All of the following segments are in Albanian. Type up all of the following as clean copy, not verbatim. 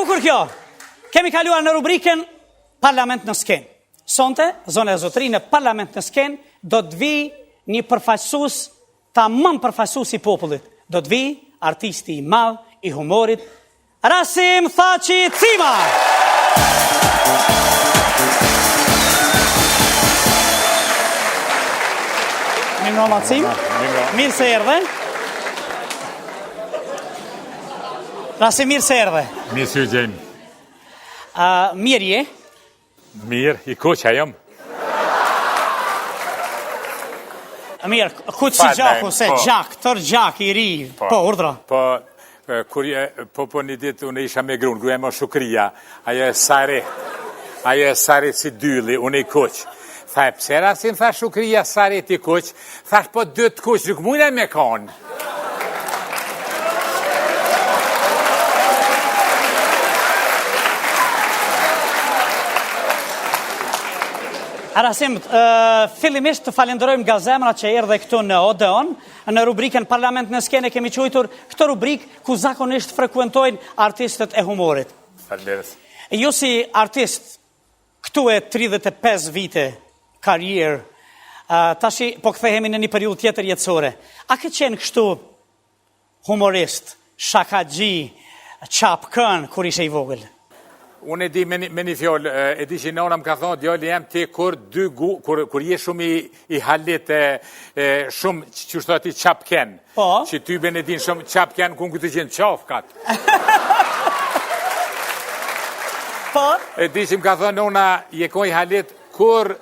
bukur kjo. Kemi kaluar në rubrikën Parlament në skenë. Sonte, zona e zotëri në Parlament në skenë do të vi një përfaqësues, tamam përfaqësues i popullit. Do të vi artisti i madh i humorit, Rasim Thaçi Cima. Mirë Macim. Mirë se erdhe. Rasim, mirë se erdhe. Mirë se u gjejmë. Mirë je? Mirë, i koqa jam. Mirë, kuq si gjaku, se gjak, tër gjak i ri. Po, urdhra. Po një ditë unë isha me grunë, gruja më Shukria, ajo e sare si dylli, unë i koq. Thaj, pse Rasim, tha Shukria, sare ti koq, thash po dëtë koq, nuk mujna me kanë. Rasim, fillimisht të falenderojmë nga zemra që erdhe këtu në Odeon, në rubrikën Parlament në skenë kemi quajtur këtë rubrikë ku zakonisht frekuentojnë artistët e humorit. Falenderës. Ju si artist, këtu e 35 vite karrierë, tashi po kthehemi në një periudhë tjetër jetësore. A ke qenë kështu humorist, shakaxhi, çapkën kur ishe i vogël? Unë e di me një fjallë, e di që nona më ka thonë, djali jem ti kur je shumë i halit, shumë që shto ati qapken, që ty ben e din shumë qapken, ku në këtë qenë qafkat. Po? E di që më ka thonë, nona, je ko i halit, kur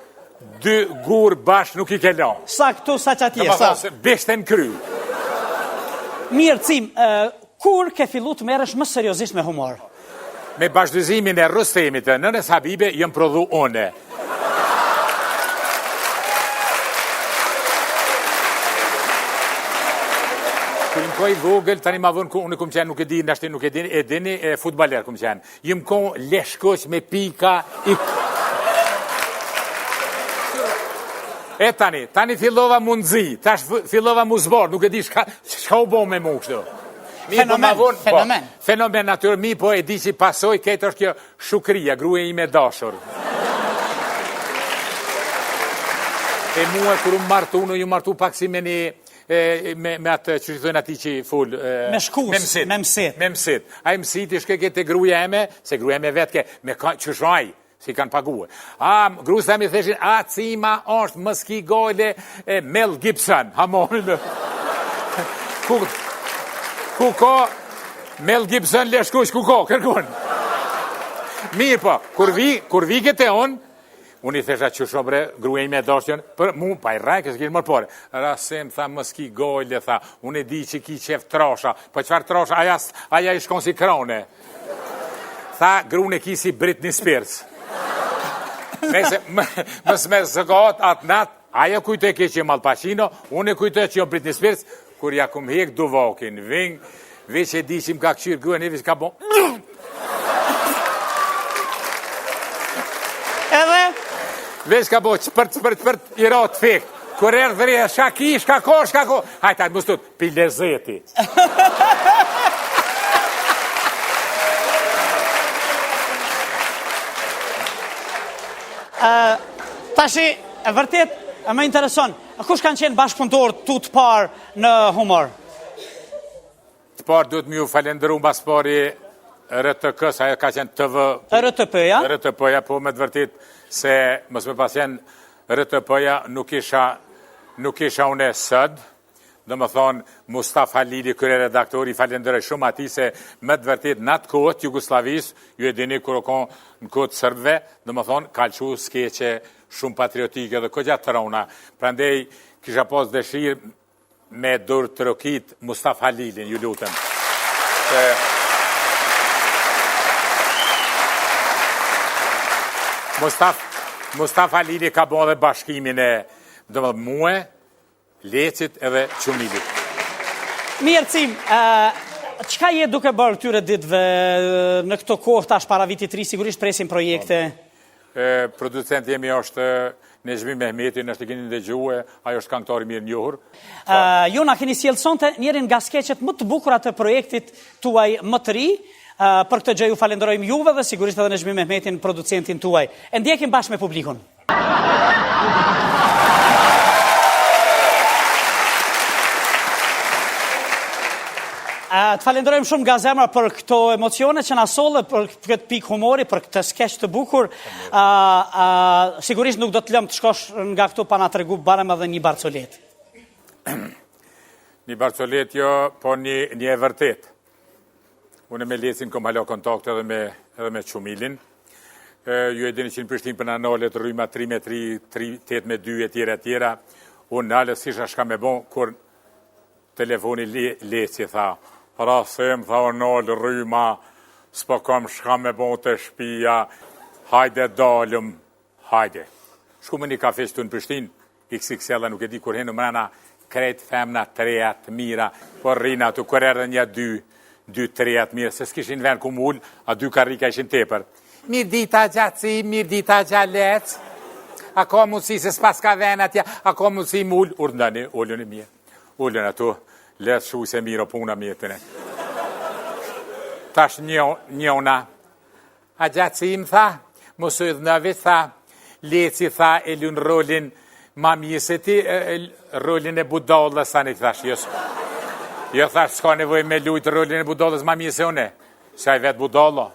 dy gur bashkë nuk i ke la. Sa këtu, sa që atje, sa? Beshte në kry. Mirë, Cim, kur ke fillu të merresh më seriozisht me humor? Me bashkëdhëzimin e Rustemit të nënës Habibe, jëm prodhu one. Kër në koj vogël, tani ma vënë, unë këmë qenë, nuk e di, nashti nuk e di, e dini, futbaler këmë qenë. Jëm konë leshkoq me pika i... E tani fillova mundzi, tash fillova mu zbar, nuk e di shka u bo me mu kështu. Fenomen. Fenomen natyrë, mi po e di që pasoj, këtë është kjo Shukria, gruaja ime dashur. E mua, kër ju martu pak si me një, me atë, që thënë ati që full... Me shkus, me mësit. Me mësit. A i mësit i shke këtë gruaja eme, se gruaja eme vetë ke, me që shaj, si kanë paguë. Grusë të mi theshin, Cima është mëski gojle Mel Gibson, hamonin. Ku ka, Mel Gibson leshkush, ku ka, kërkun. Mirë po, kur vi këtë onë, unë i thesha që shobre, gruej me doshtjon, për mu, pa i rajkës, kishë mërë pore. Rasim, tha, mëski gojle, tha, unë e di që ki qef trasha, po qëfar trasha, aja i shkon si krone. Tha, grune ki si Britney Spears. Mësme zëgat atë natë, aja kujtë e ke që Al Pacino, unë e kujtë e që jo Britney Spears, kur ja kum hek du vakin, ving, veç e di që më ka këshirë gënë, e veç ka bon... Edhe? Veç ka bon, çpërt, i ratë fek. Kur erë dhërë, shka ko. Hajta, më stut, pi lezeti. Tashi, e vërtet, më intereson, kush kanë qenë bashkëpunëtorë tu të parë në humor? Të parë duhet më ju falenderu mbas pari RTK-s, ajo ka qenë TV... RTP-ja? RTP-ja, po me të vërtit se mësë me pas qenë RTP-ja nuk isha une sëd, dhe më thonë Mustaf Halili, kërë redaktori, falenderoj shumë ati se me të vërtit në atë kohët Jugoslavis, ju e dini kërë konë në kohët sërbëve, dhe më thonë kalqu skeqe shumë patriotike dhe këgja të rona. Prandej, kisha pas dëshirë me dorë të rokit Mustaf Halilin, ju lutëm. Mustaf Halili ka bo dhe bashkimin e dhe muë, Lecit edhe Qumilit. Mirë, Cim, qka je duke bërë këtyre ditëve në këto kohë tash para vitit 3, sigurisht presim projekte? Producent jemi është Nezhmi Mehmeti, nështë të keni ndëgjue, ajo është këngëtari mirë njohur. Ju na keni sjellë sonte njërin nga skeqet më të bukura të projektit tuaj më të ri, Për këtë gjë ju falenderojmë juve dhe sigurisht edhe Nezhmi Mehmetin, producentin tuaj. E ndjekim bashkë me publikun. Të falenderojmë shumë nga zemra për këto emocione që na solle, për këtë pikë humori, për këtë skeç të bukur. Sigurisht nuk do të lëm të shkosh nga këtu pa na tregu barem edhe një barcolet. Një barcolet jo, po një e vërtet. Unë me Lecin kom halo kontakt edhe me Qumilin. Ju e dini që në Prishtinë për nanolet rryma 3 3, 8 me 2 e tjera. Unë nalë sisha shka me bon, kur telefoni Leci tha, rasem, tha o nalë rryma, s'po kam shka me bon të shpia, hajde dalëm, hajde. Shku me një kafe që të në Prishtinë, XXL, nuk e di kur henu mrena, krejt femna 3 të mira, por rina të kur erë një 2-3 të mira, se s'kishin vend ku mull, a 2 karrika ishin tepër. Mirë dita gjatësi, mirë dita gjalec, a ka mundësi se s'pas ka ven atja, a ka mundësi mull, urdani, ullën e mirë, ullën ato, letë shu se mirë o puna mjetëne. Tash njona, a gjatësi më tha, mësë edhe në vetë tha, Leci tha, e lunë rolin, ma mirë se ti, rolin e budallës, sa një thash, jo thash, s'ka nevoj me lujtë rolin e budallës, ma mirë se une, se a i vetë budalla.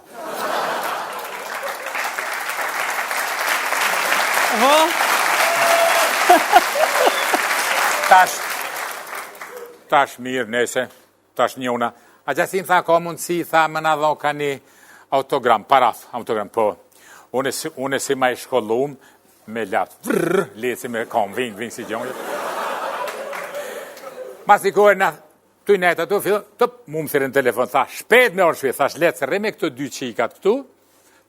Tash mirë, nese, tash njona. A gjasin tha, ka mundësi, tha, më në dho ka një autogram, paraf, autogram, po. Unë si ma i shkollum, me latë, Leci me kam, vinë si gjonjë. Mas një kohë, tu i nejtë ato, mu më thirën telefon, tha, shpet me orë shpet, thash, Leci, reme këto 2 qikat këtu,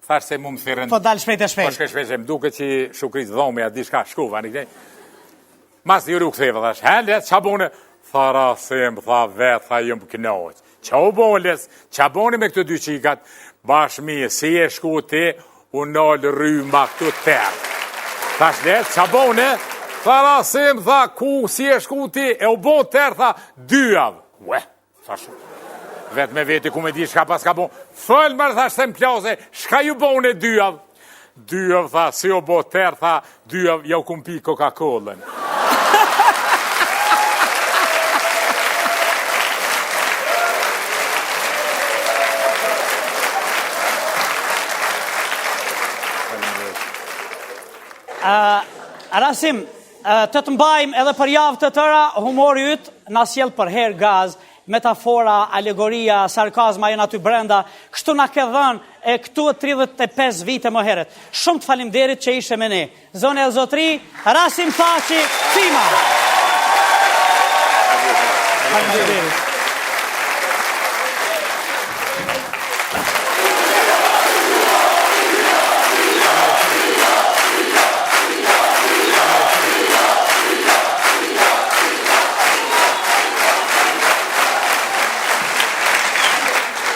thash se mu më thirën... Po dalë shpejt e shpejt. Po shkej shpejt, që më duke që shukrit dhome, a di shka shkuva, një këtej. Mas një rukë theve, thash, Leci, qa bone? Tha rasim, tha vet, tha jëmë kënoq. Qa u boles, qa bone me këto 2 qikat, bashmi, si e shku ti, u nalë rryma këtu tërë. Thash Leci, qa bone? Tha rasim, tha, ku, si e shku ti, e u bo tërë, tha, 2 javë. Ue, thash, vet me veti ku me di shka pas ka bon. Fëllmer, thash, se më plase, shka ju bone 2 javë? 2 javë, tha, si u bo tërë, tha, 2 javë, ja u kumpi Coca-Colën. Rasim, të mbajmë edhe për javë të tëra, humori ytë na sjell për herë gaz, metafora, alegoria, sarkazma jenë aty brenda, kështu na ke dhënë e këtu 35 vite më herët. Shumë të faleminderit që ishe me ne. Zone e Zotri, Rasim Thaçi, Fima. Faleminderit.